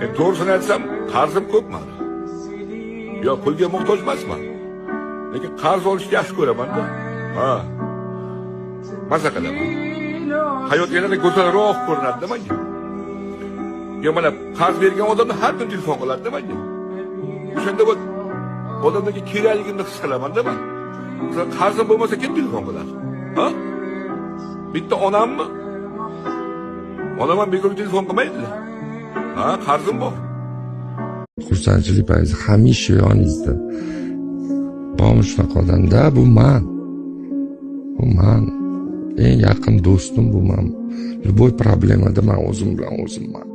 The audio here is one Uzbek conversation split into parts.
Doğrusunu aytsam, qarzim ko'p mani. Yo, pulga muhtoj emasman. Lekin qarz olishni yaxshi ko'raman-da. Ha. Maza qilaman. Hayot yanada go'zalroq ko'rinadi menga. Yo, mana qarz bergan odamni har kun telefon qiladi menga. O'shanda bu odamdagi kerakligimni his qilaman-da men. Qarzim bo'lmasa kim telefon qiladi? Ha? Bitta onammi? Onam ham bekorga telefon qilmaydilar. Ha, qarzim bor. Xursandchilik payzi hamisha yoningizda. Bormi shunaqa odamda, bu man. Bu man. Eng yaqin do'stim bu man. Любой problemada men o'zim bilan o'zimman.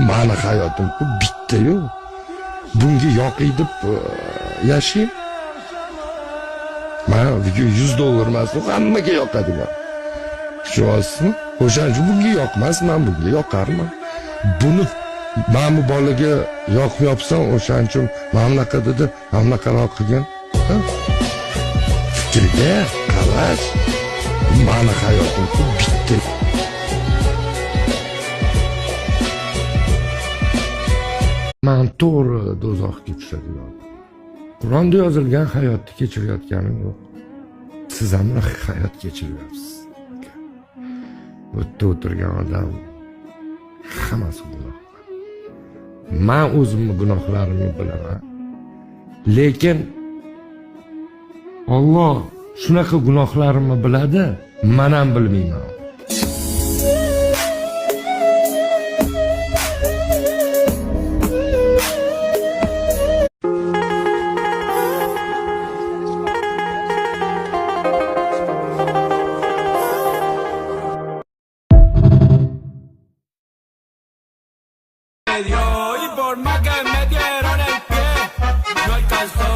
Mani hayotim bu bitta-yu. Bunga yoqiy deb yashayim. Mana $100 emas, bu hammaga yoqadigan. Tushunyapsizmi? O'shaning uchun bunga yoqmas, men bunga yoqarman. Buni men bu bolaga yoqmayapsan, o'shaning uchun mana bunaqa dedi, mana bunaqaroq qilgan. Fikriga qarash. Mani hayotim bu bitta. Men to'g'ri do'zaxga tushadigan. Qur'onda yozilgan hayotni kechirayotganim yo'q. Siz ham hayot kechiryapsiz. Bu yerda o'tirgan odam hammasi gunoh. Men o'zimni gunohlarimni bilaman. Lekin Alloh shunaqa gunohlarimni biladi, men ham bilmayman. Y por más que me dieron el pie, no alcanzó